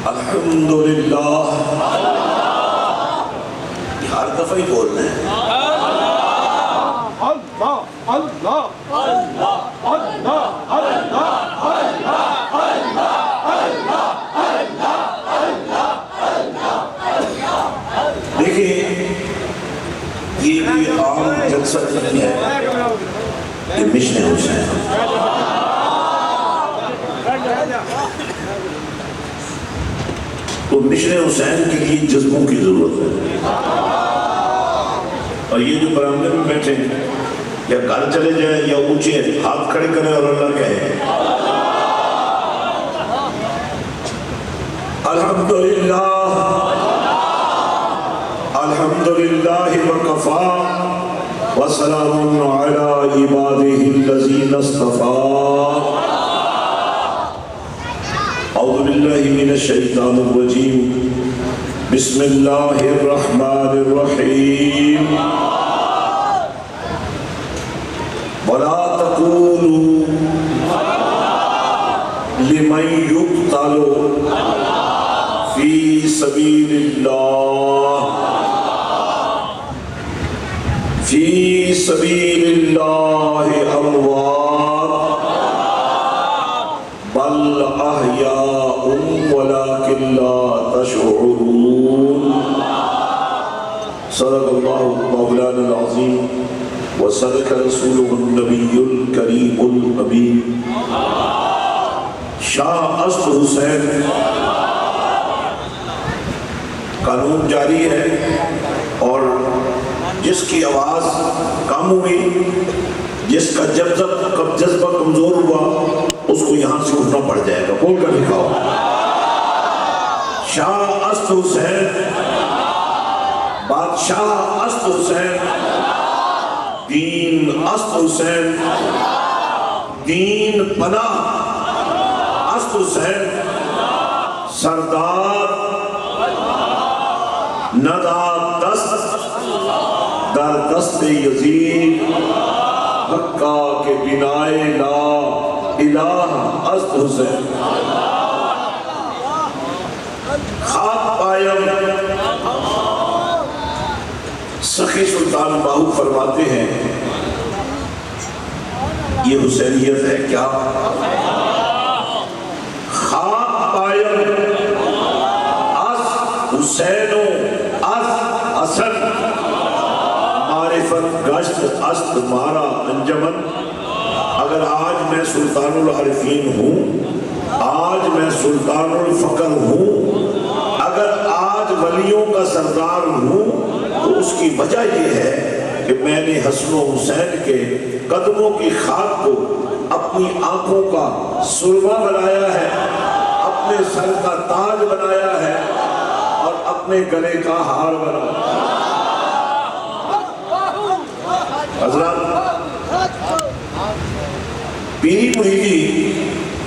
الحمدللہ. ہر دفعہ ہی بولنا ہے. اللہ اللہ اللہ اللہ اللہ اللہ. دیکھیں یہ بھی عام جلسہ نہیں ہے، یہ مشن حسین. تو مشن حسین کے لیے جذبوں کی ضرورت ہے. اور یہ جو برآمدے میں بیٹھے یا گھر چلے جائیں یا اونچے ہاتھ کھڑے کریں اور اللہ کہے الحمدللہ الحمدللہ وکفا وسلام علی عبادہ الذین اصطفیٰ. اعوذ باللہ من الشیطان الرجیم. بسم اللہ الرحمن الرحیم. ولا تقولوا لمن يقتل في سبيل الله أموات بل أحياء ولكن لا تشعرون. صدق الله مولانا العظيم وصدق رسوله النبي الكريم الأمين. شاہ اسد حسین قانون جاری ہے، اور جس کی آواز کم ہوئی، جس کا جذبہ کمزور ہوا، اس کو یہاں سے اٹھنا پڑ جائے گا. بول کر دکھاؤ. شاہ اسد حسین، بادشاہ اسد حسین، دین اسد حسین، دین پناہ اسد حسین، سردار ندا دست در دست یزید، حقا کے بنائے لا الہ اسد حسین. خاک پایم سخی سلطان باہو فرماتے ہیں یہ حسینیت ہے کیا؟ خاک پایم از حسین و از حسن، معرفت گشت است مارا انجمن. اگر آج میں سلطان العارفین ہوں، آج میں سلطان الفقر ہوں، اگر آج ولیوں کا سردار ہوں، تو اس کی وجہ یہ ہے کہ میں نے حسن و حسین کے قدموں کی خاک کو اپنی آنکھوں کا سرما بنایا ہے، اپنے سر کا تاج بنایا ہے، اور اپنے گلے کا ہار بنایا ہے. حضرات، پیری مریدی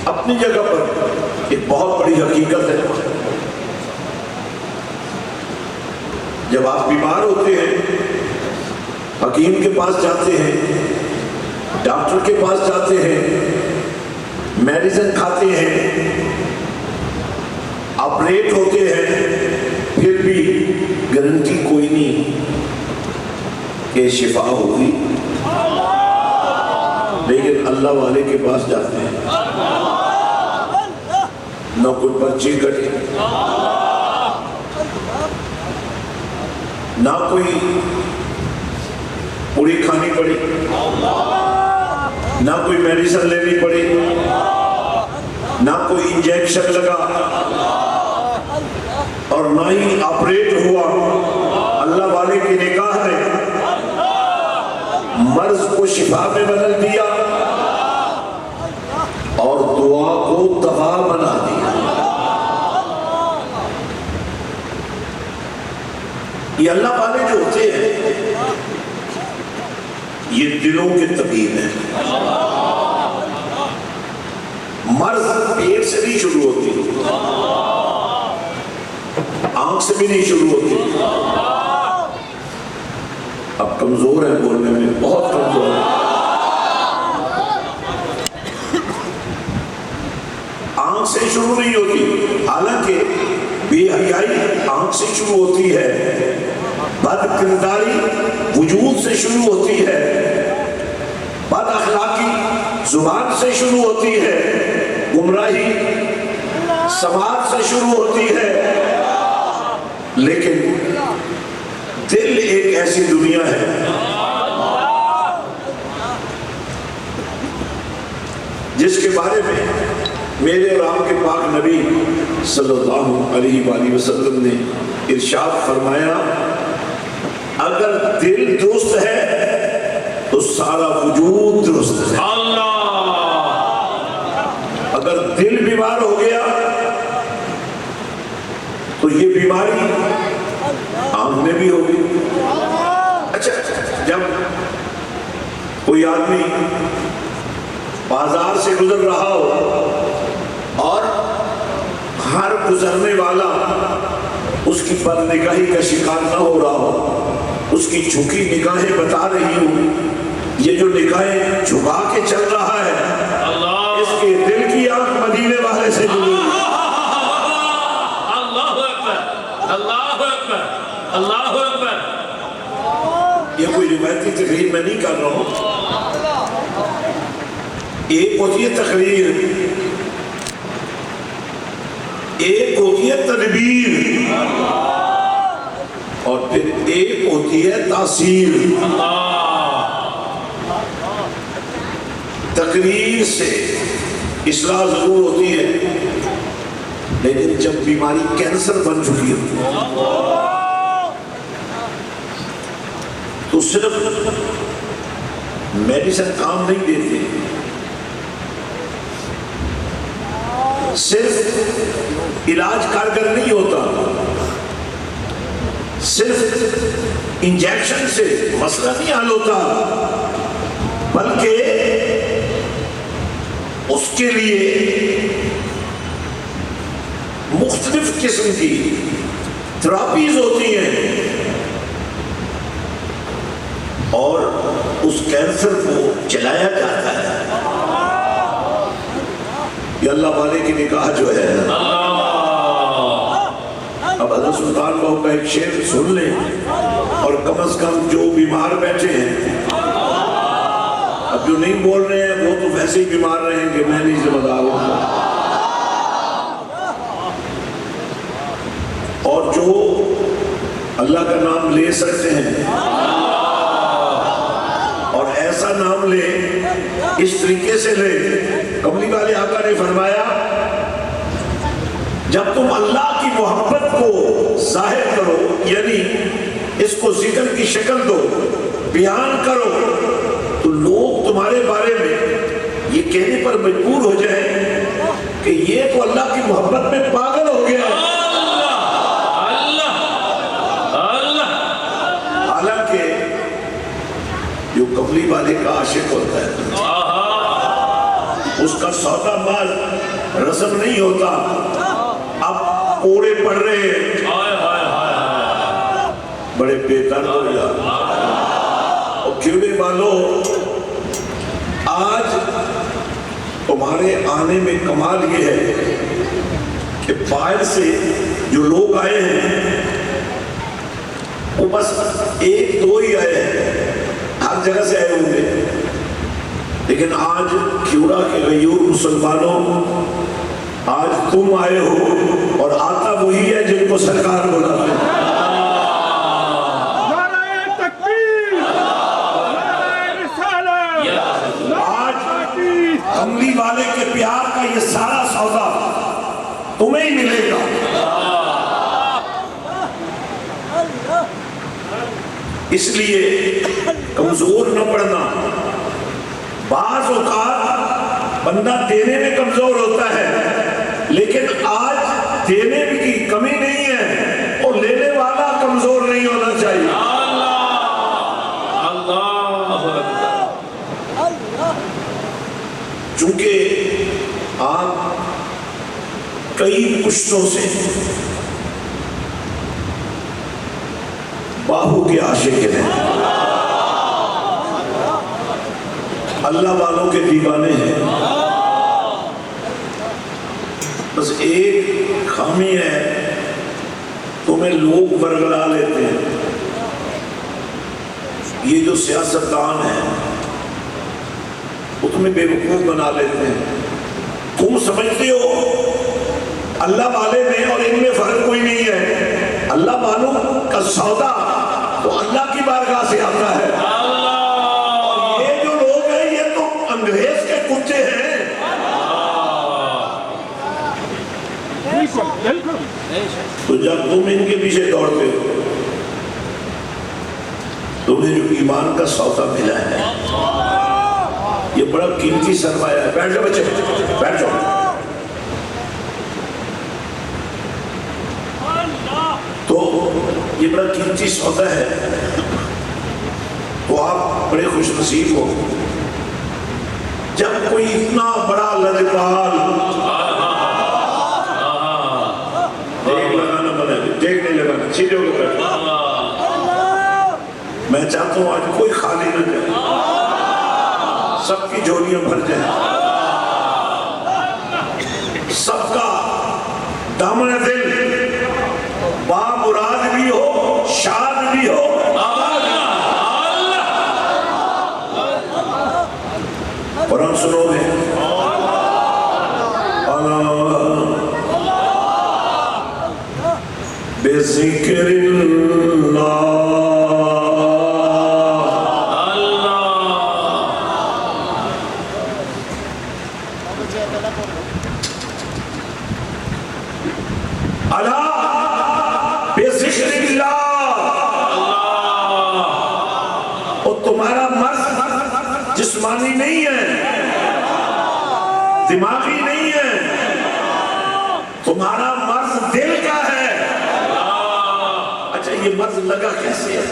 اپنی جگہ پر ایک بہت بڑی حقیقت ہے. جب آپ بیمار ہوتے ہیں، حکیم کے پاس جاتے ہیں، ڈاکٹر کے پاس جاتے ہیں، میڈیسن کھاتے ہیں، آپریٹ ہوتے ہیں، پھر بھی گارنٹی کوئی نہیں کہ شفا ہوگی. لیکن اللہ والے کے پاس جاتے ہیں، نہ کوئی پرچی کٹے، نہ کوئی پوری کھانی پڑی، نہ کوئی میڈیسن لینی پڑی، نہ کوئی انجیکشن لگا، اور نہ ہی آپریٹ ہوا. اللہ والے کی نگاہ نے مرض کو شفا میں بدل دیا اور دعا کو دوا بنا دیا. یہ اللہ والے جو ہوتے ہیں یہ دلوں کے طبیب ہیں. مرض پیٹ سے نہیں شروع ہوتی، آنکھ سے بھی نہیں شروع ہوتی. اب کمزور ہے بولنے میں، بہت کمزور ہے. آنکھ سے شروع نہیں ہوتی، حالانکہ بے حیائی آنکھ سے شروع ہوتی ہے، بد کرداری وجود سے شروع ہوتی ہے، بد اخلاقی زبان سے شروع ہوتی ہے، گمراہی سماج سے شروع ہوتی ہے، لیکن دل ایک ایسی دنیا ہے جس کے بارے میں میرے اور آپ کے پاک نبی صلی اللہ علیہ وآلہ وسلم نے ارشاد فرمایا، اگر دل درست ہے تو سارا وجود درست ہے۔ اگر دل بیمار ہو گیا تو یہ بیماری عام میں بھی ہوگی۔ اچھا، جب کوئی آدمی بازار سے گزر رہا ہو اور ہر گزرنے والا اس کی بد نگاہی کا شکار نہ ہو رہا ہو، اس کی جھکی نگاہیں بتا رہی ہوں یہ جو نگاہیں جھکا کے چل رہا ہے اس کے دل کی آنکھ مدینے والے سے جڑی ہے۔ اللہ اکبر، اللہ اکبر، اللہ اکبر۔ یہ کوئی روایتی تقریر میں نہیں کر رہا ہوں، ایک ہوتی ہے تقریر، ایک ہوتی ہے تدبیر، اور پھر ایک ہوتی ہے تاثیر۔ تقریر سے اصلاح ضرور ہوتی ہے، لیکن جب بیماری کینسر بن چکی ہو تو صرف میڈیسن کام نہیں دیتے، صرف علاج کارگر نہیں ہوتا، صرف انجیکشن سے مسئلہ نہیں حل ہوتا، بلکہ اس کے لیے مختلف قسم کی تھراپیز ہوتی ہیں اور اس کینسر کو چلایا جاتا ہے۔ یہ اللہ والے کی نگاہ جو ہے، اب حضرت سلطان بہو کا ایک شعر سن لیں، اور کم از کم جو بیمار بیٹھے ہیں، اب جو نہیں بول رہے ہیں وہ تو ویسے ہی بیمار رہیں گے، میں نہیں ذمہ دار ہوں، اور جو اللہ کا نام لے سکتے ہیں اور ایسا نام لے، اس طریقے سے لے، کملی والے آقا نے فرمایا جب تم اللہ کی محبت کو ظاہر کرو، یعنی اس کو ذکر کی شکل دو، بیان کرو، تو لوگ تمہارے بارے میں یہ کہنے پر مجبور ہو جائیں کہ یہ تو اللہ کی محبت میں پاگل ہو گیا ہے۔ حالانکہ جو قبلی والے کا عاشق ہوتا ہے اس کا سودا مال رسم نہیں ہوتا، اب کوڑے پڑ رہے ہیں، بڑے بے درد ہو جاتے، اور کیڑے والوں آج تمہارے آنے میں کمال یہ ہے کہ باہر سے جو لوگ آئے ہیں وہ بس ایک دو ہی آئے ہیں، ہر جگہ سے آئے ہوں گے، لیکن آج کیوڑا کے غیور مسلمانوں، آج تم آئے ہو اور آتا وہی ہے جن کو سرکار بلاتے ہیں۔ آج کملی والے کے پیار کا یہ سارا سودا تمہیں ہی ملے گا۔ اس لیے کمزور نہ پڑنا، بعض اوقات بندہ دینے میں کمزور ہوتا ہے، لیکن آج دینے کی کمی نہیں ہے اور لینے والا کمزور نہیں ہونا چاہیے۔ چونکہ آپ کئی پشتوں سے باہو کے عاشق ہیں، اللہ والوں کے دیوانے ہیں، بس ایک خامی ہے، تمہیں لوگ برگلا لیتے ہیں، یہ جو سیاستدان ہیں وہ تمہیں بے وقوف بنا لیتے ہیں۔ تم سمجھتے ہو اللہ والے میں اور ان میں فرق کوئی نہیں ہے، اللہ والوں کا سودا تو اللہ کی بارگاہ سے آتا ہے، اور یہ جو لوگ ہیں یہ تو انگریز کے کتے ہیں۔ تو جب تم ان کے پیچھے دوڑتے ہو، تمہیں جو ایمان کا سودا ملا ہے یہ بڑا قیمتی سرمایہ ہے۔ بیٹھ جاؤ بچے، بیٹھ جاؤ۔ تو یہ بڑا قیمتی سودا ہے، تو آپ بڑے خوش نصیب ہو جب کوئی اتنا بڑا لجپال، دیکھ لگانا بنا، دیکھ نہیں لگانا، سیدھے ہو کے بیٹھ۔ میں چاہتا ہوں آج کوئی خالی نہ جائے، سب کی جھولیاں بھر جائیں، سب کا دامن دل بامراد بھی ہو، شاد بھی ہو۔ قرآن سنو گے؟ بذکر اللہ جسمانی نہیں ہے، دماغی نہیں ہے، تمہارا مرض دل کا ہے۔ اچھا یہ مرض لگا کیسے ہے؟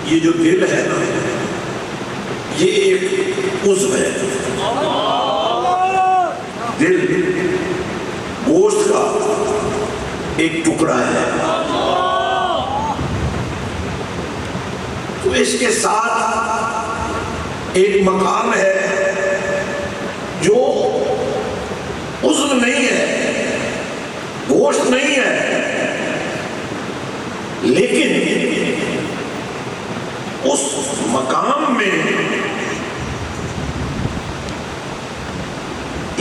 یہ جو دل ہے نا یہ ایک عضو ہے، دل گوشت کا ایک ٹکڑا ہے، تو اس کے ساتھ ایک مقام ہے جو عضو نہیں ہے، گوشت نہیں ہے، لیکن اس مقام میں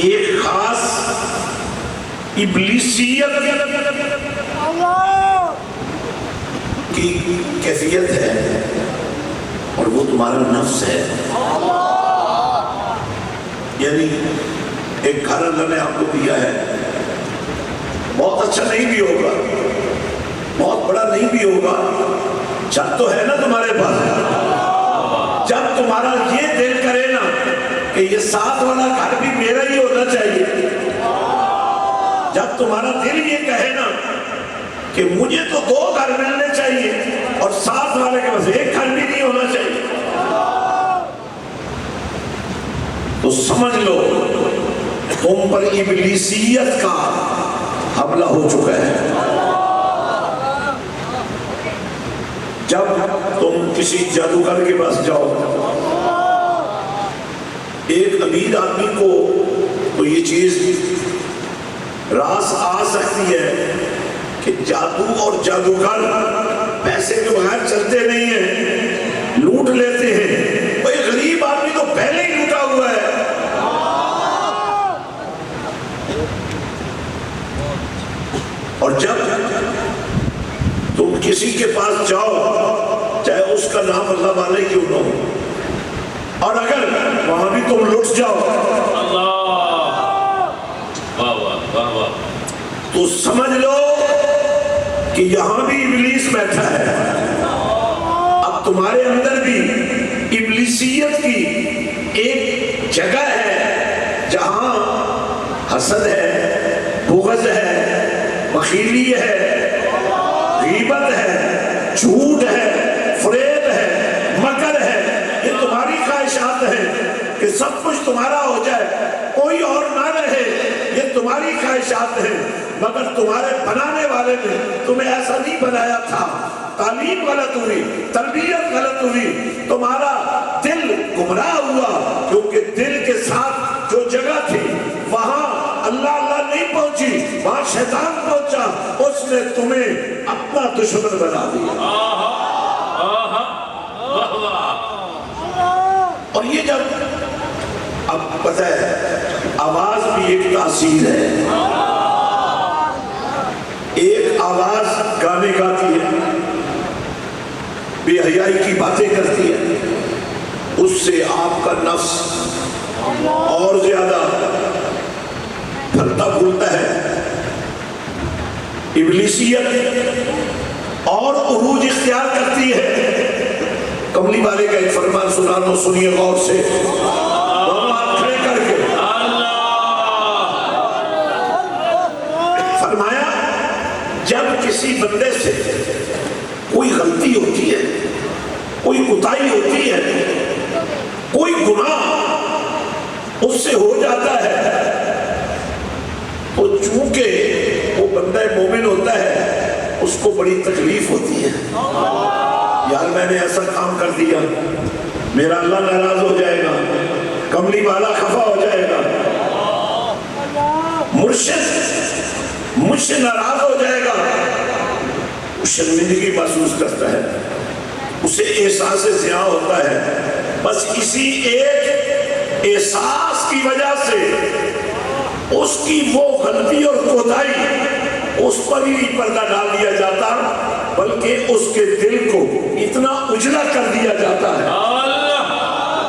ایک خاص ابلیسیت کی کیفیت ہے، اور وہ تمہارا نفس ہے۔ یعنی ایک گھر اللہ نے آپ کو دیا ہے، بہت اچھا نہیں بھی ہوگا، بہت بڑا نہیں بھی ہوگا، چھت تو ہے نا تمہارے پاس۔ جب تمہارا یہ دل کرے نا کہ یہ ساتھ والا گھر بھی میرا ہی ہونا چاہیے، جب تمہارا دل یہ کہے نا کہ مجھے تو 2 گھر ملنے چاہیے اور ساتھ والے کے پاس ایک گھر بھی نہیں ہونا چاہیے، تو سمجھ لو تم پر ابلیسیت کا حملہ ہو چکا ہے۔ جب تم کسی جادوگر کے پاس جاؤ، ایک امیر آدمی کو تو یہ چیز راس آ سکتی ہے کہ جادو اور جادوگر پیسے کے بغیر چلتے نہیں ہیں، لوٹ لیتے ہیں۔ کوئی غریب آدمی تو پہلے ہی لوٹا ہوا ہے۔ اور جب تم کسی کے پاس جاؤ، چاہے اس کا نام اللہ والے کیوں نہ ہو، اور اگر وہاں بھی تم لٹ جاؤ تو سمجھ لو کہ یہاں بھی ابلیس بیٹھا ہے۔ اب تمہارے اندر بھی ابلیسیت کی ایک جگہ ہے جہاں حسد ہے، بغض ہے، بخیلی ہے، غیبت ہے، جھوٹ ہے، فریب ہے، مکر ہے۔ یہ تمہاری خواہشات ہیں کہ سب کچھ تمہارا ہو جائے، کوئی اور نہ رہے، یہ تمہاری خواہشات ہیں، مگر تمہارے بنانے والے نے تمہیں ایسا نہیں بنایا تھا۔ تعلیم غلط ہوئی، تربیت غلط ہوئی، تمہارا دل گمراہ ہوا، کیونکہ دل کے ساتھ جو جگہ تھی نہیں پہنچی، وہاں شیطان پہنچا، اس نے تمہیں اپنا دشمن بنا دیا۔ اور یہ جب اب پتہ ہے آواز بھی ایک تاثیر ہے، ایک آواز گانے گاتی ہے، بے حیائی کی باتیں کرتی ہے، اس سے آپ کا نفس اور زیادہ پھلتا پھولتا ہے، ابلیسیت اور عروج اختیار کرتی ہے۔ کملی والے کا ایک فرمان سنانو، سنیے غور سے، دونوں ہاتھ کھڑے کر کے فرمایا جب کسی بندے سے کوئی غلطی ہوتی ہے، کوئی کوتاہی ہوتی ہے، کوئی گناہ اس سے ہو جاتا ہے، تو چونکہ وہ بندہ مومن ہوتا ہے اس کو بڑی تکلیف ہوتی ہے، یار میں نے ایسا کام کر دیا، میرا اللہ ناراض ہو جائے گا، کملی والا خفا ہو جائے گا، مرشد مجھ سے ناراض ہو جائے گا، شرمندگی محسوس کرتا ہے، اسے احساس زیاں ہوتا ہے۔ بس اسی ایک احساس کی وجہ سے اس کی وہ غلطی اور کوتاہی اس پر ہی پردہ ڈال دیا جاتا، بلکہ اس کے دل کو اتنا اجلا کر دیا جاتا ہے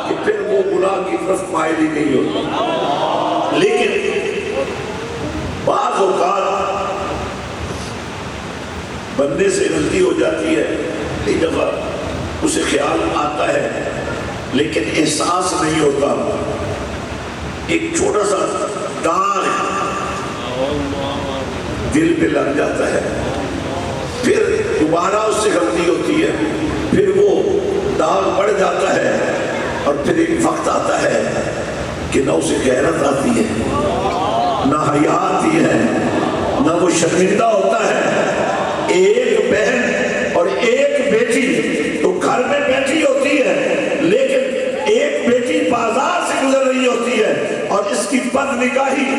کہ پھر وہ گناہ کی طرف مائل ہی نہیں ہوتا۔ لیکن بعض اوقات بندے سے غلطی ہو جاتی ہے، ایک دفعہ اسے خیال آتا ہے لیکن احساس نہیں ہوتا، ایک چھوٹا سا داغ دل پہ لگ جاتا ہے، پھر دوبارہ اس سے غلطی ہوتی ہے، پھر وہ داغ بڑھ جاتا ہے، اور پھر ایک وقت آتا ہے کہ نہ اسے غیرت آتی ہے، نہ حیا آتی ہے، نہ وہ شرمندہ ہوتا ہے۔ ایک بہن اور ایک بیٹی تو گھر میں بیٹھی ہوتی ہے، لیکن ایک بیٹی بازار سے گزر رہی ہوتی ہے، اور اس کی بد نگاہی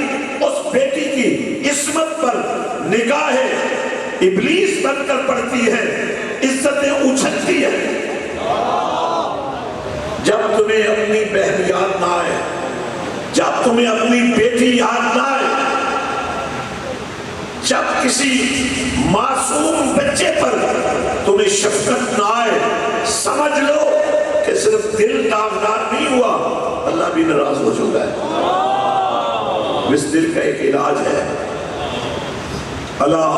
اس بیٹی کی عصمت پر نگاہ ابلیس بن کر پڑتی ہے، عزتیں اچھلتی ہیں۔ جب تمہیں اپنی بہن یاد نہ آئے، جب تمہیں اپنی بیٹی یاد نہ آئے، جب کسی معصوم بچے پر تمہیں شفقت نہ آئے، سمجھ لو کہ صرف دل داغدار نہیں ہوا، اللہ بھی ناراض ہو چکا ہے۔ اس دل کا ایک علاج ہے، اللہ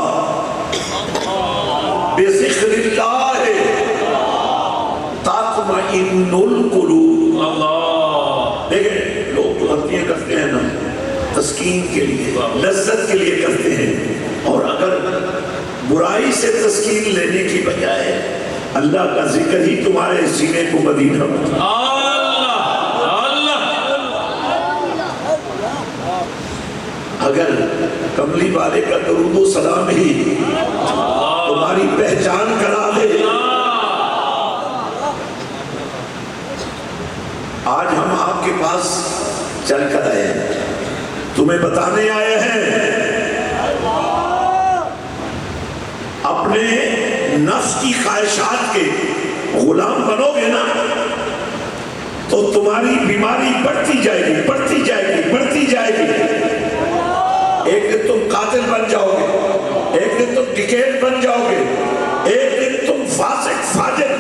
بذکر اللہ تطمئن القلوب۔ دیکھیں لوگ غلطیاں کرتے ہیں نا تسکین کے لیے، لذت کے لیے کرتے ہیں، اور اگر برائی سے تسکین لینے کی بجائے اللہ کا ذکر ہی تمہارے سینے کو مدینہ اگر کملی والے کا درود و سلام ہی تمہاری پہچان کرا دے۔ آج ہم آپ کے پاس چل کر آئے ہیں، تمہیں بتانے آئے ہیں اپنے نفس کی خواہشات کے غلام بنو گے نا تو تمہاری بیماری بڑھتی جائے گی، بڑھتی جائے گی، بڑھتی جائے گی۔ ایک دن تم قاتل بن جاؤ گے، ایک دن تم ڈکیٹ بن جاؤ گے، ایک دن تم فاسق فاجر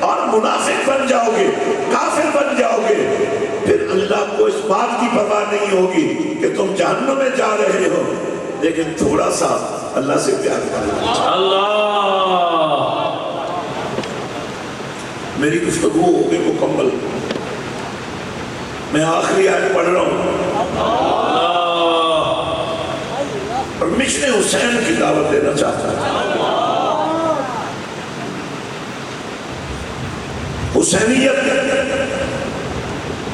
اور منافق بن جاؤ گے، کافر بن جاؤ گے، پھر اللہ کو اس بات کی پرواہ نہیں ہوگی کہ تم جہنم میں جا رہے ہو، لیکن تھوڑا سا اللہ سے پیار کرو۔ میری گفتگو ہو گئی مکمل، میں آخری آیت پڑھ رہا ہوں، اور مشن حسین کی دعوت دینا چاہتا ہوں۔ حسینیت،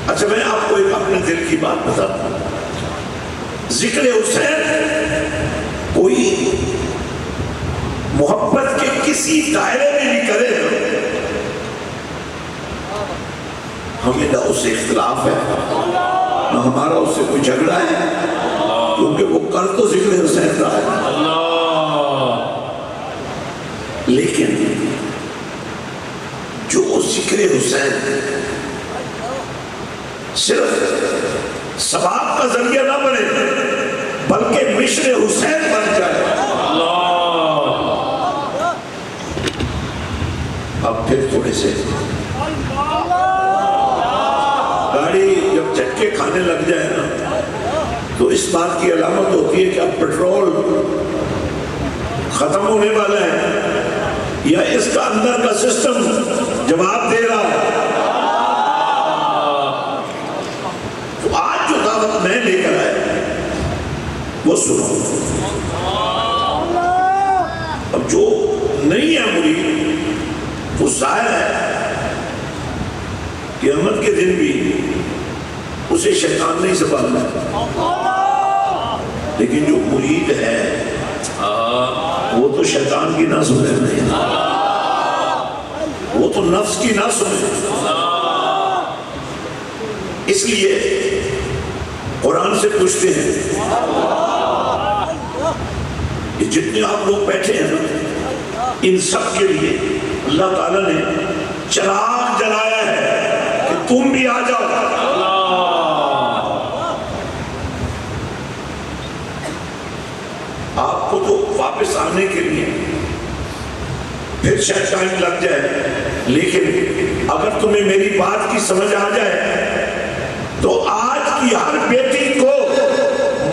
اچھا میں آپ کو ایک اپنے دل کی بات بتاتا ہوں، ذکر حسین کوئی محبت کے کسی دائرے میں بھی کرے ہمیں نہ اس سے اختلاف ہے، نہ ہمارا اس سے کوئی جھگڑا ہے، کیونکہ وہ کر تو ذکر حسین رہا ہے، اللہ لیکن جو ذکر حسین صرف ثواب کا ذریعہ نہ بنے بلکہ مشر حسین بن جائے. اب پھر تھوڑے سے گاڑی جب جھٹکے کھانے لگ جائے نا تو اس بات کی علامت ہوتی ہے کہ اب پیٹرول ختم ہونے والا ہے یا اس کا اندر کا سسٹم جواب دے رہا ہے. تو آج جو دعوت میں لے کر آیا وہ سنو. اب جو نہیں ہے مرید وہ ظاہر ہے قیامت کے دن بھی اسے شیطان نہیں سنبھالنا، لیکن جو مرید ہے وہ تو شیطان کی نہ سنے نہیں، وہ تو نفس کی نہ سنے. اس لیے قرآن سے پوچھتے ہیں کہ جتنے آپ لوگ بیٹھے ہیں نا ان سب کے لیے اللہ تعالیٰ نے چراغ جلایا ہے کہ تم بھی آ جاؤ. آپ کو تو واپس آنے کے لیے پھر شاید ٹائم لگ جائے، لیکن اگر تمہیں میری بات کی سمجھ آ جائے تو آج کی ہر بیٹی کو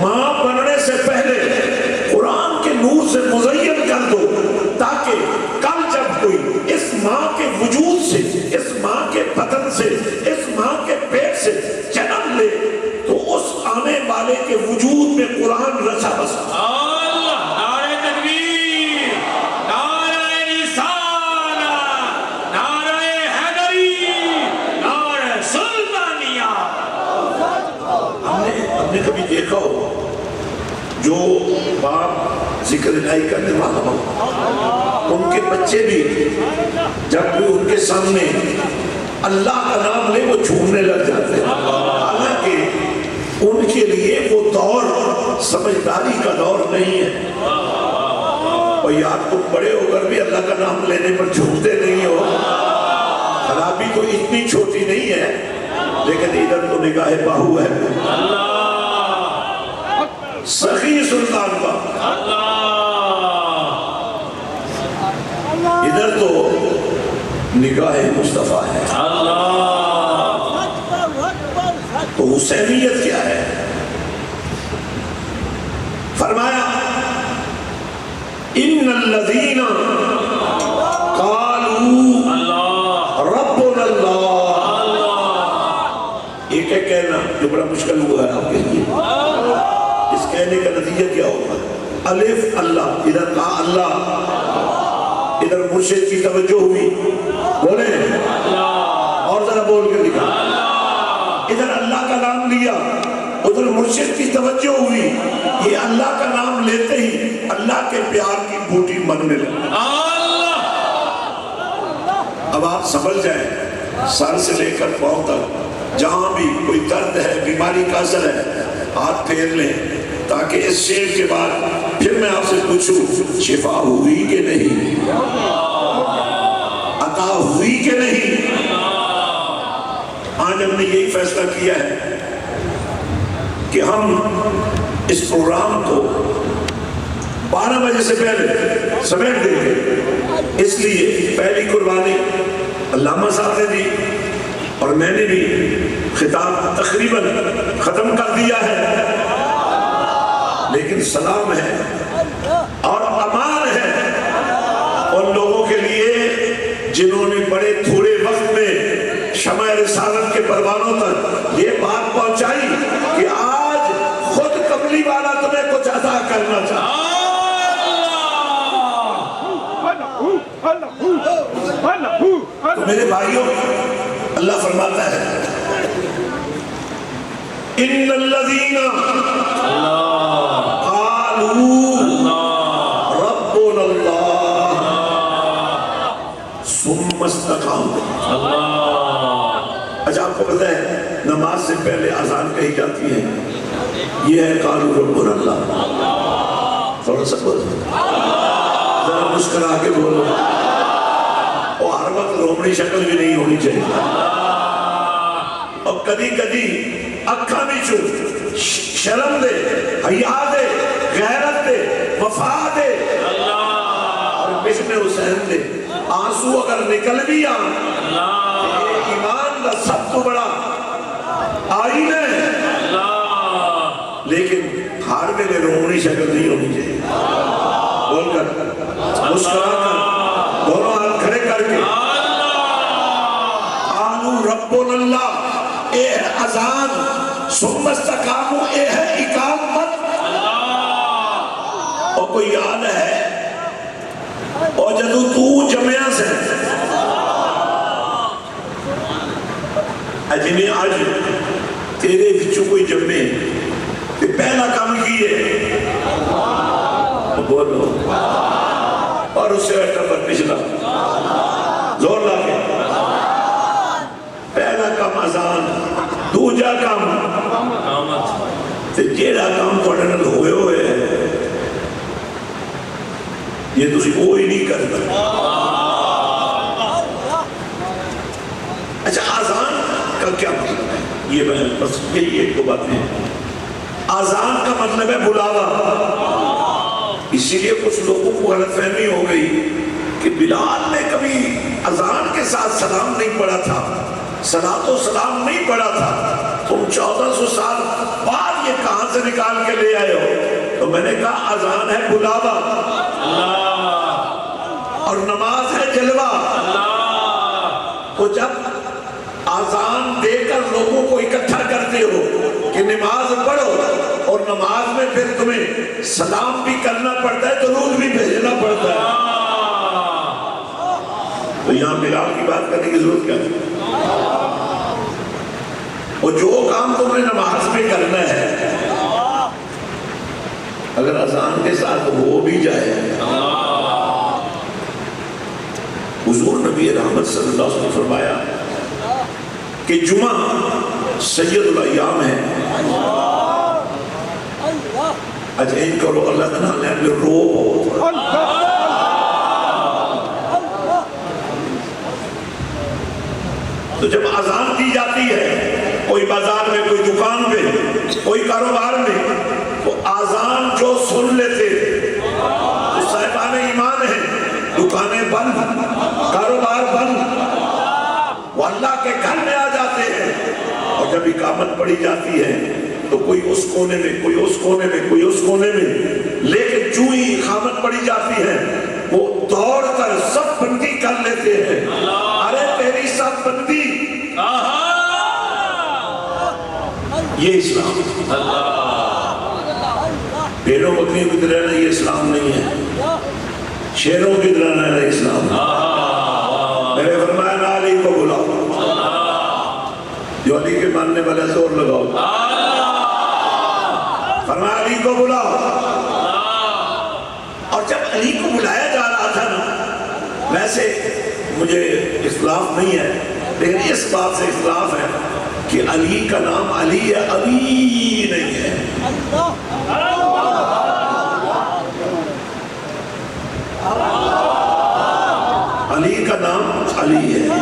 ماں بننے سے پہلے قرآن کے نور سے مزین کر دو، تاکہ کل جب کوئی اس ماں کے وجود سے، اس ماں کے بدن سے، اس ماں کے پیٹ سے جنم لے تو اس آنے والے کے وجود میں قرآن رچا بسا. ہم نے کبھی دیکھا ہو جو باپ ذکر الہی کرنے والا ہو ان کے بچے بھی جب بھی ان کے سامنے اللہ کا نام لے وہ جھومنے لگ جاتے ہیں، حالانکہ ان کے لیے وہ دور سمجھداری کا دور نہیں ہے. اور یار تم بڑے ہو کر بھی اللہ کا نام لینے پر جھومتے نہیں ہو. خرابی تو اتنی چھوٹی نہیں ہے لیکن ادھر تو نگاہ باہو ہے. سخی سلطان کا ادھر تو نگاہ مصطفیٰ ہے. تو حسینیت کیا ہے؟ فرمایا ان الذین قالوا ربنا اللہ. ایک ہے کہنا جو بڑا مشکل ہوا ہے آپ کے لیے. اس کہنے کا نتیجہ کیا ہوگا؟ الف اللہ، ادھر کہا اللہ، ادھر مرشد کی توجہ ہوئی، بولے اور ذرا بول کے دکھا. ادھر اللہ کا نام لیا، ادھر مرشد کی توجہ ہوئی. یہ اللہ کا نام لیتے ہی اللہ کے پیار کی بوٹی مرنے لگی. اب آپ سمجھ جائیں سر سے لے کر پاؤں تک جہاں بھی کوئی درد ہے، بیماری کا اثر ہے، ہاتھ پھیر لیں تاکہ اس شعر کے بعد پھر میں آپ سے پوچھوں شفا ہوئی کہ نہیں، عطا ہوئی کہ نہیں. آج ہم نے یہی فیصلہ کیا ہے کہ ہم اس پروگرام کو 12 بجے سے پہلے سمیٹ دیں گے. اس لیے پہلی قربانی علامہ صاحب نے دی اور میں نے بھی خطاب تقریباً ختم کر دیا ہے، لیکن سلام ہے اور امان ہے ان لوگوں کے لیے جنہوں نے بڑے تھوڑے وقت میں شمع رسالت کے پروانوں تک یہ بات پہنچائی کہ آج خود قبلی والا تمہیں کچھ عطا کرنا چاہتا. تو میرے بھائیوں اللہ فرماتا ہے ان الذین قالوا ربنا اللہ ثم استقاموا. اچھا آپ کو پتہ ہے نماز سے پہلے اذان کہی جاتی ہے یہ ہے قالوا ربنا اللہ. تھوڑا سا بولو, ذرا مسکرا کے بولو. اور ہر وقت رومنی شکل بھی نہیں ہونی چاہیے. اور کدی کدی اکھا بھی چھو, شرم دے, حیا دے, غیرت دے, وفا دے, اور بشم حسین دے. آنسو اگر نکل بھی آن, ایمان کا سب تو بڑا آئین ہے, لیکن ہر میرے رومنی شکل نہیں ہونی چاہیے. بول کر, مسکرا کر, دونوں ہاتھ کھڑے کر کے قالوا ربنا اللہ. اے ہے اذان, ثم استقاموا, اے ہے اقامت. اور کوئی یاد ہے اور جدو تو جمعہ سے اجنی آج تیرے بچوں کوئی جمعے کہ پہلا کام کیے بولو, اور اس سے اٹھا پر پچھلا زور لا کے پہلا کام اذان, دوجا کام تے جیڑا کام پڑھنے ہوئے ہوئے ہے یہ تسی کوئی نہیں کرتا. اچھا آذان کا کیا مطلب ہے؟ یہ میں بس یہی ایک دو بات ہے. آذان کا مطلب ہے بلاوا. اسی لیے کچھ لوگوں کو غلط فہمی ہو گئی کہ بلال نے کبھی اذان کے ساتھ سلام نہیں پڑھا تھا, صلاۃ و سلام نہیں پڑھا تھا. تم 1400 سال بعد یہ کہاں سے نکال کے لے آئے ہو؟ تو میں نے کہا اذان ہے بلاوا, اور نماز ہے جلوہ. تو جب آذان دے کر لوگوں کو اکٹھا کرتے ہو کہ نماز پڑھو, اور نماز میں پھر تمہیں سلام بھی کرنا پڑتا ہے, درود بھی بھیجنا پڑتا ہے, تو یہاں بلال کی بات کرنے کی ضرورت کیا ہے؟ اور جو کام تمہیں نماز میں کرنا ہے اگر اذان کے ساتھ ہو بھی جائے. حضور نبی رحمت صلی اللہ علیہ وسلم نے فرمایا کہ جمعہ سید الایام ہے. اچھا ان کرو اللہ کا نام لے رو بہت. تو جب اذان دی جاتی ہے کوئی بازار میں, کوئی دکان پہ, کوئی کاروبار میں, تو آذان جو سن لیتے تو صاحبان ایمان ہیں, دکانیں بند, کاروبار بند, وہ اللہ کے گھر میں آ جاتے ہیں. اور جب اقامت پڑھی جاتی ہے تو کوئی اس کونے میں, کوئی اس کونے میں, کوئی اس کونے میں, لیکن جو ہی اقامت پڑھی جاتی ہے وہ دوڑ کر سب بندی کر لیتے ہیں. ارے تیری سب بندی, یہ اسلام. بھیڑوں بکریوں کی طرح یہ اسلام نہیں ہے, شیروں کی طرح رہنا اسلام. میں نے فرمایا نا علی کو بلاؤ, جو علی کے ماننے والا زور لگاؤ. فرمایا علی کو بلاؤ. اور جب علی کو بلایا جا رہا تھا نا, ویسے مجھے اختلاف نہیں ہے, لیکن اس بات سے اختلاف ہے کہ علی کا نام علی ہے, علی نہیں ہے. علی کا نام علی ہے.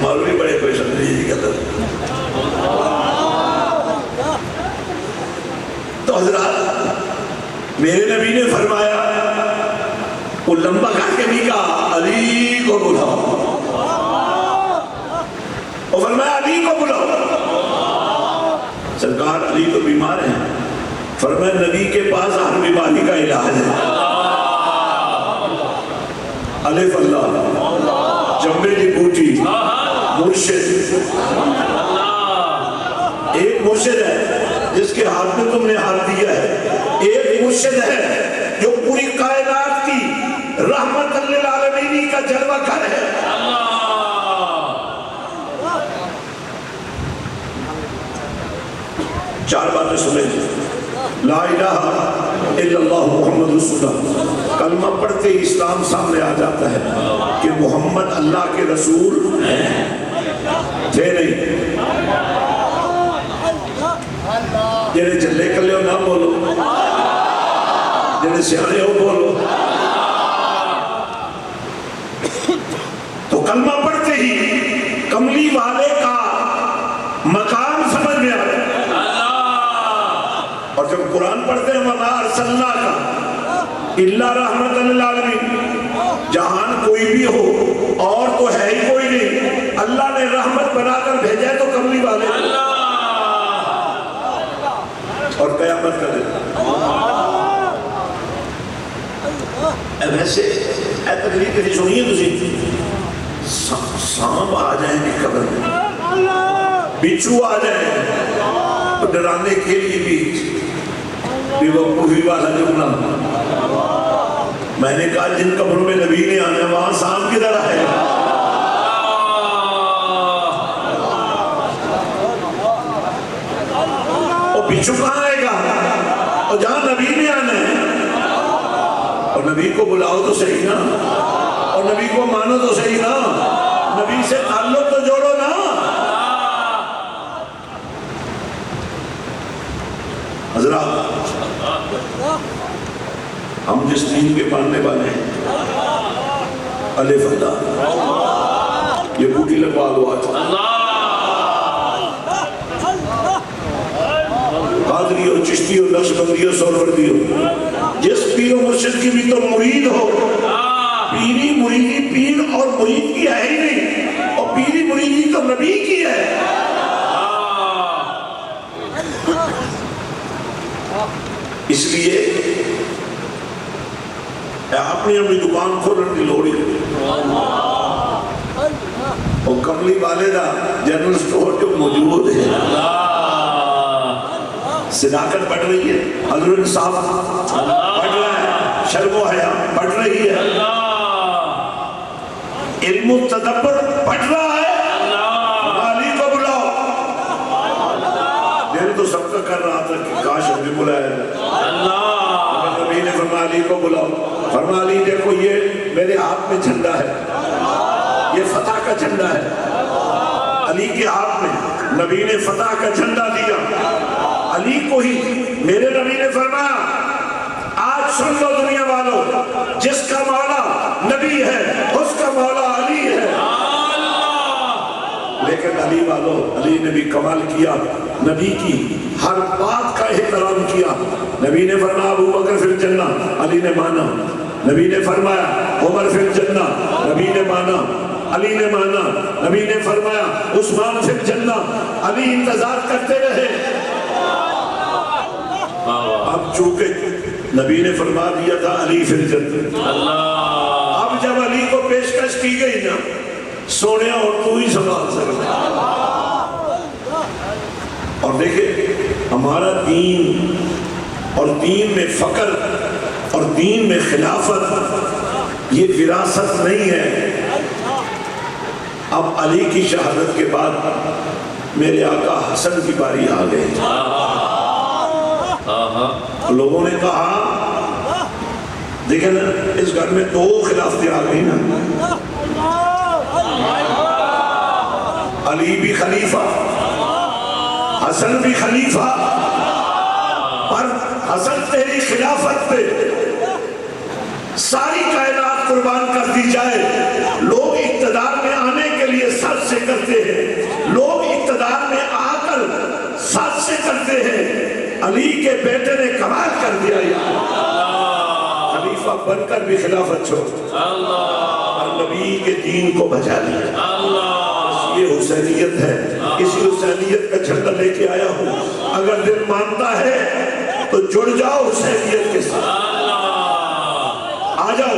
مولوی بڑے کوئی سمجھے جی کہتا. تو حضرات میرے نبی نے فرمایا, وہ لمبا کر کے نہیں کہا علی کو بلاؤ, اور فرمایا علی کو بلاؤ. سرکار علی تو بیمار ہیں, فرمایا نبی کے پاس ہر بیماری کا علاج ہے. الف اللہ, جمبے کی بوٹی, مرشد. ایک مرشد ہے جس کے ہاتھ میں تم نے ہاتھ دیا ہے, ایک مرشد ہے جو پوری کائنات کی رحمت للعالمین کا جلوہ گھر ہے. چار باتیں سنیں. لا الہ الا اللہ محمد رسول اللہ, کلمہ پڑھتے ہی اسلام سامنے آ جاتا ہے کہ محمد اللہ کے رسول ہیں. تھے نہیں. جڑے چلے کلے ہو نہ بولو, جڑے سیانے ہو بولو. تو کلمہ پڑھتے ہی کملی والے کا مقام سمجھ میں آیا. اور جب قرآن پڑھتے ہیں وَمَا أَرْسَلْنَاكَ إِلَّا رَحْمَةً لِلْعَالَمِينَ, جہان کوئی بھی ہو اور تو ہے ہی کوئی نہیں, اللہ نے رحمت بنا کر بھیجا ہے تو کملی والے اور قیامت کا دن. ویسے اے تقریر کسی سنیے تسی, سانپ آ جائیں گے قبر میں, بچھو آ جائیں ڈرانے کے لیے بھی وقوفی والا جملہ. میں نے کہا جن قبروں میں نبی نے آنا ہے وہاں سانپ کدھر آئے گا؟ اور بچھو کہاں آئے گا؟ اور جہاں نبی نے آنا ہے, اور نبی کو بلاؤ تو صحیح نا, اور نبی کو مانو تو صحیح نا, نبی سے تعلق تو جوڑو نا. حضرات, ہم جس دین کے ماننے والے ہیں, الف اللہ, یہ بوٹی لگوا دو آج. قادری ہو, چشتی ہو, نقشبندی ہو, سہروردی ہو, جس پیر و مرشد کی بھی تو مرید ہو. پیری مریدی پیر اور مرید کی ہے ہی نہیں, اور پیری مریدی تو نبی کی ہے. اس لیے اپنی اپنی دکان کھولنے کی لوڑ ہے. اور کملی والے دا جنرل سٹور جو موجود ہے, صداقت بڑھ رہی ہے, حضور انصاف بڑھ رہا ہے, شرم و حیا بڑھ رہی ہے, علم و تدبر بڑھ رہا ہے. علی کو بلاؤ. دل تو سب کا کر رہا تھا کہ کاش ہمیں بلایا جائے. نبی نے فرمایا علی کو بلاؤ. فرمایا علی دیکھو یہ میرے ہاتھ میں جھنڈا ہے, یہ فتح کا جھنڈا ہے. علی کے ہاتھ میں نبی نے فتح کا جھنڈا دیا. علی کو ہی میرے نبی نے فرمایا آج سن لو دنیا والوں, جس کا مولا نبی ہے اس کا مولا علی ہے. لیکن علی والوں, علی نے بھی کمال کیا, نبی کی ہر بات کا احترام کیا. نبی نے فرمایا ابو بکر فی الجنہ, علی نے مانا. نبی نے فرمایا عمر فی الجنہ, نبی نے مانا, علی نے مانا. نبی نے فرمایا عثمان فی الجنہ, علی انتظار کرتے رہے. اب چونکہ نبی نے فرما دیا تھا علی فی الجنہ, اب جب علی کو پیشکش کی گئی نا, سونے اور تو ہی سنبھال سکتا. اور دیکھیں ہمارا دین, اور دین میں فقر اور دین میں خلافت یہ وراثت نہیں ہے. اب علی کی شہادت کے بعد میرے آقا حسن کی باری آ گئی. لوگوں نے کہا دیکھیں نا, اس گھر میں دو خلافتیں آ گئی نا, علی بھی خلیفہ, حسن بھی خلیفہ, پر حسن تیری خلافت پہ ساری کائنات قربان کر دی جائے. لوگ اقتدار میں آنے کے لیے سر سے کرتے ہیں, لوگ اقتدار میں آ کر سر سے کرتے ہیں. علی کے بیٹے نے کمال کر دیا, خلیفہ بن کر بھی خلافت چھوڑ اور نبی کے دین کو بچا لیا. یہ حسینیت ہے, اسی حسینیت کا جھنڈا لے کے آیا ہوں. اگر دل مانتا ہے تو جڑ جاؤ حسینیت کے ساتھ, آ جاؤ.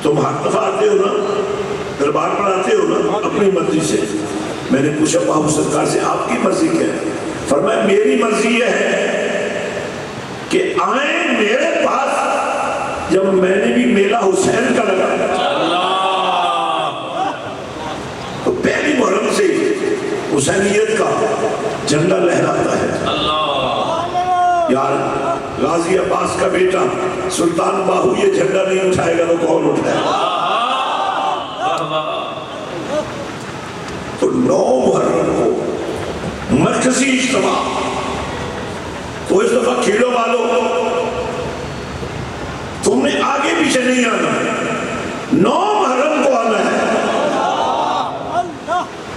تم ہر دفعہ آتے ہو نا, دربار پر آتے ہو نا اپنی مرضی سے. میں نے پوچھا بابو سرکار سے آپ کی مرضی کیا ہے؟ فرمایا میری مرضی یہ ہے کہ آئیں میرے پاس جب میں نے بھی میلہ حسین کا لگایا. تو پہلی محرم سے حسینیت کا جھنڈا لہراتا ہے. یار غازی عباس کا بیٹا سلطان باہو یہ جھنڈا نہیں اٹھائے گا تو کون اٹھائے گا؟ 9 محرم کو مرکزی اجتماع. تو اس دفعہ کھیلو والو تم نے آگے پیچھے نہیں آنا، 9 محرم کو آنا ہے.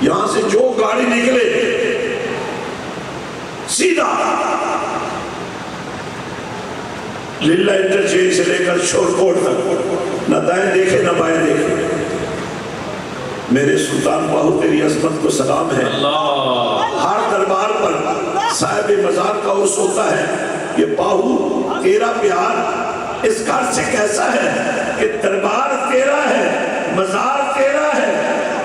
یہاں سے جو گاڑی نکلے سیدھا لیلا انٹرچینج سے لے کر شور کوٹ تک، نہ دائیں دیکھے نہ بائیں دیکھے. میرے سلطان باہو تیری عظمت کو سلام ہے. ہر دربار پر صاحب مزار کا عرص ہوتا ہے. یہ باہو تیرا پیار اس گھر سے کیسا ہے کہ دربار تیرا ہے، مزار تیرا ہے،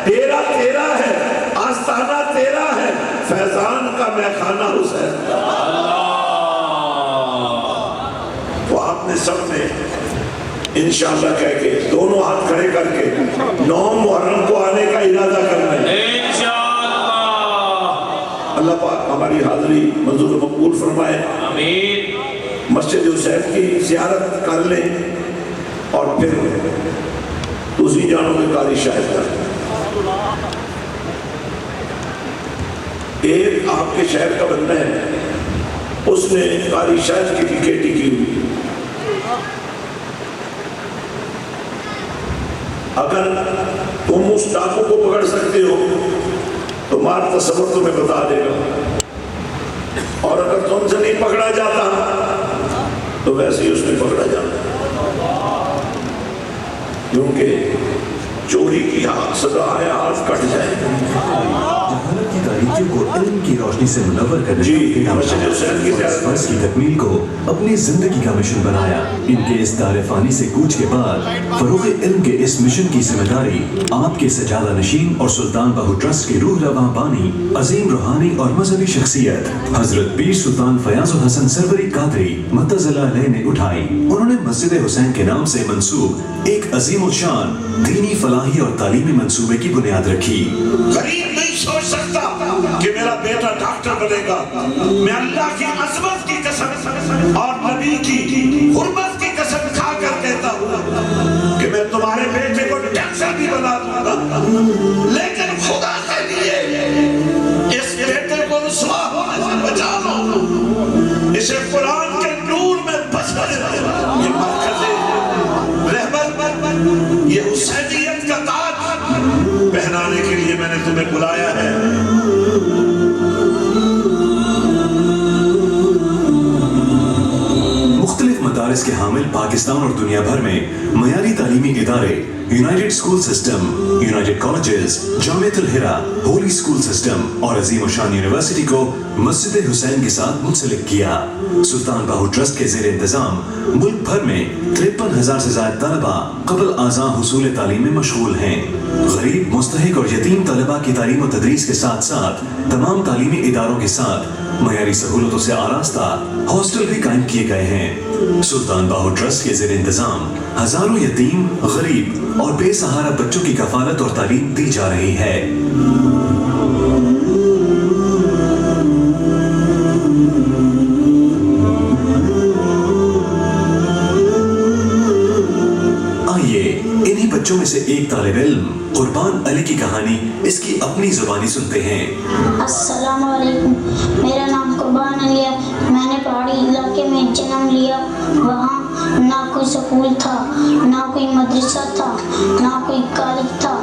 ڈیرا تیرا ہے، آستانہ تیرا ہے، فیضان کا میخانہ حسین. تو آپ نے سب نے انشاءاللہ کہہ کے دونوں ہاتھ کھڑے کر کے 9 محرم کو آنے کا ارادہ کرنا ہے انشاءاللہ. اللہ پاک ہماری حاضری منظور و مقبول فرمائے. آمین. مسجد حسین کی زیارت کر لیں اور پھر دوسری جانوں میں قاری شاہد کر لیں. ایک آپ کے شہر کا بندہ ہے، اس نے قاری شاہد کی ٹکیٹی کی ہوئی. اگر تم اس ڈاکو کو پکڑ سکتے ہو تو مار تصور تمہیں بتا دے گا، اور اگر تم سے نہیں پکڑا جاتا تو ویسے ہی اس نے پکڑا جاتا، کیونکہ چوری کی سزا ہے ہاتھ کٹ جائے. جہالت کی تاریکیوں کو علم کی روشنی سے منور کرنے فرض کی تکمیل کو اپنی زندگی کا مشن بنایا. ان کے اس دار فانی سے کوچ کے بعد فروغ علم کے اس مشن کی ذمہ داری آپ کے سجادہ نشین اور سلطان باہو ٹرسٹ کے روح رواں بانی، عظیم روحانی اور مذہبی شخصیت حضرت پیر سلطان فیاض الحسن سروری قادری مدظ اللہ علیہ نے اٹھائی. انہوں نے مسجد حسین کے نام سے منسوب ایک عظیم الشان دینی فلاحی اور تعلیمی منصوبے کی بنیاد رکھی. غریب نہیں سوچ سکتا کہ میرا بیٹا ڈاکٹر بنے گا. میں اللہ کی عظمت کی قسم اور نبی کی حرمت کی قسم کھا کر کہتا ہوں کہ میں تمہارے بیٹے کو ڈاکٹر بھی بنا دوں گا، لیکن خدا کے لیے اس بیٹے کو رسوا ہونے سے بچا لو، اسے قرآن کے نور میں بچا لو. یہ مرکز رحمت، یہ حسینیت کا تاج پہنانے کے لیے میں نے تمہیں بلایا ہے. مختلف مدارس کے حامل پاکستان اور دنیا بھر میں معیاری تعلیمی ادارے united school system, united colleges, Jamia Alhira, holy school system اور عظیم الشان یونیورسٹی کو مسجد حسین کے ساتھ منسلک کیا. سلطان باہو ٹرسٹ کے زیر انتظام ملک بھر میں 53,000 سے زائد طلبہ قبل ازاں حصول تعلیم میں مشغول ہیں. غریب، مستحق اور یتیم طلبہ کی تعلیم و تدریس کے ساتھ ساتھ تمام تعلیمی اداروں کے ساتھ معیاری سہولتوں سے آراستہ ہاسٹل بھی قائم کیے گئے ہیں. سلطان باہو ٹرسٹ کے زیر انتظام ہزاروں یتیم، غریب اور بے سہارا بچوں کی کفالت اور تعلیم دی جا رہی ہے. بچوں میں سے ایک طالب علم قربان علی کی کہانی اس کی اپنی زبانی سنتے ہیں. السلام علیکم، میرا نام قربان علی ہے. میں نے پہاڑی علاقے میں جنم لیا. وہاں نہ کوئی سکول تھا، نہ کوئی مدرسہ تھا، نہ کوئی کالج تھا.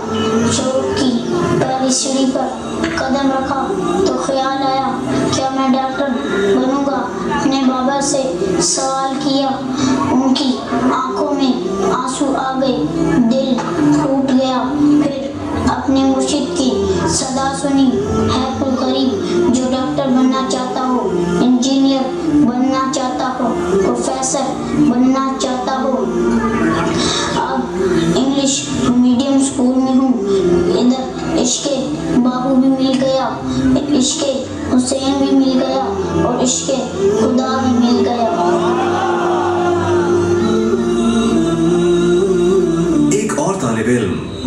شوق کی پہلی سیڑھی پر قدم رکھا تو خیال آیا کیا میں ڈاکٹر بنوں گا. اپنے بابا سے سوال کیا، ان کی آنکھوں میں آنسو آ گئے، دل ٹوٹ گیا. پھر اپنے مرشد کی صدا سنی، ہے کوئی غریب جو ڈاکٹر بننا چاہتا ہو، انجینئر بننا چاہتا ہو، پروفیسر بننا چاہتا ہو. اب انگلش میڈیم اسکول میں ہوں. ادھر عشق باہو بھی مل گیا، عشق حسین بھی مل گیا اور عشق خدا بھی مل گیا. ایک اور طالب علم